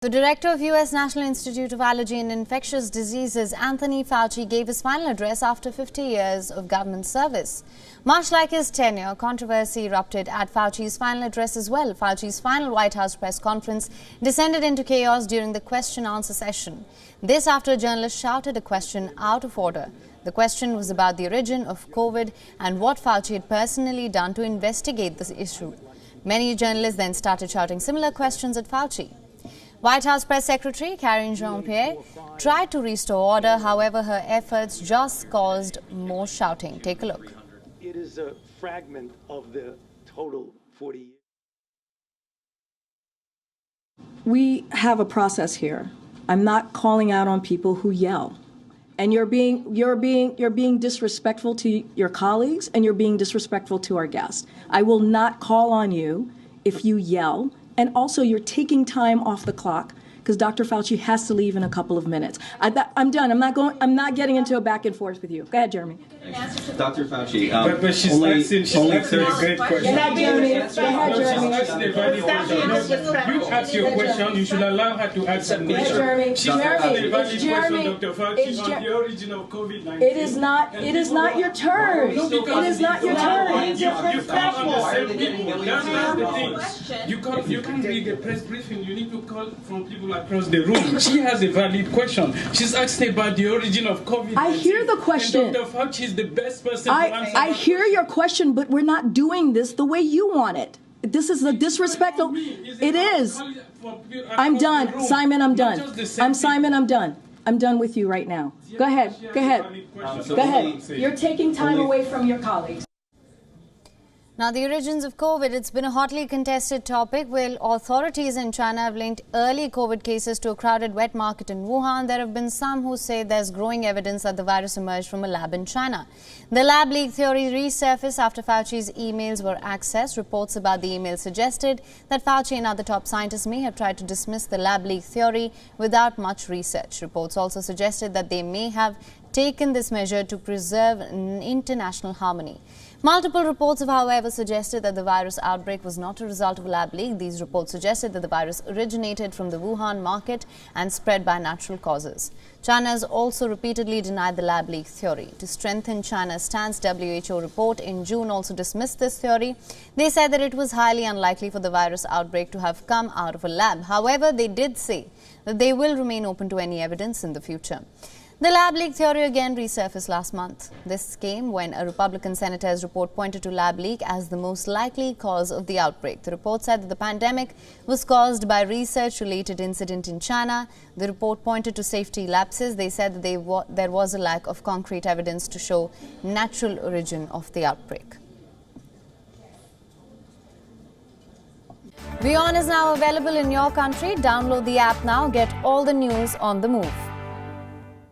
The director of U.S. National Institute of Allergy and Infectious Diseases, Anthony Fauci, gave his final address after 50 years of government service. Much like his tenure, controversy erupted at Fauci's final address as well. Fauci's final White House press conference descended into chaos during the question-answer session. This after a journalist shouted a question out of order. The question was about the origin of COVID and what Fauci had personally done to investigate this issue. Many journalists then started shouting similar questions at Fauci. White House Press Secretary Karine Jean-Pierre tried to restore order. However, her efforts just caused more shouting. Take a look. It is a fragment of the total 40 years. We have a process here. I'm not calling out on people who yell. And you're being disrespectful to your colleagues, and you're being disrespectful to our guests. I will not call on you if you yell. And also, you're taking time off the clock because Dr. Fauci has to leave in a couple of minutes. I'm done. I'm not getting into a back and forth with you. Go ahead, Jeremy. Dr. Fauci, but she's asking a great question. Go ahead, Jeremy. Go ahead, Jeremy. You ask your question. You should allow her to answer. Go ahead, Jeremy. She asked a valid question, Jeremy. Dr. Fauci, on the origin of COVID-19. It is not your turn. It is not your turn. You come on the same people. That's the thing. You can't read a press briefing. You need to call from people across the room. She has a valid question. She's asking about the origin of COVID-19. I hear the question. And Dr. Fauci is the best person to answer. I hear your question, but we're not doing this the way you want it. This is a disrespectful. It is. I'm done. Simon, I'm done. Simon, I'm done. I'm done with you right now. Go ahead. Go ahead. Go ahead. You're taking time away from your colleagues. Now, the origins of COVID, it's been a hotly contested topic. While authorities in China have linked early COVID cases to a crowded wet market in Wuhan, there have been some who say there's growing evidence that the virus emerged from a lab in China. The lab leak theory resurfaced after Fauci's emails were accessed. Reports about the emails suggested that Fauci and other top scientists may have tried to dismiss the lab leak theory without much research. Reports also suggested that they may have taken this measure to preserve international harmony. Multiple reports have, however, suggested that the virus outbreak was not a result of a lab leak. These reports suggested that the virus originated from the Wuhan market and spread by natural causes. China has also repeatedly denied the lab leak theory. To strengthen China's stance, WHO report in June also dismissed this theory. They said that it was highly unlikely for the virus outbreak to have come out of a lab. However, they did say that they will remain open to any evidence in the future. The lab leak theory again resurfaced last month. This came when a Republican senator's report pointed to lab leak as the most likely cause of the outbreak. The report said that the pandemic was caused by research-related incident in China. The report pointed to safety lapses. They said that there was a lack of concrete evidence to show natural origin of the outbreak. WION is now available in your country. Download the app now. Get all the news on the move.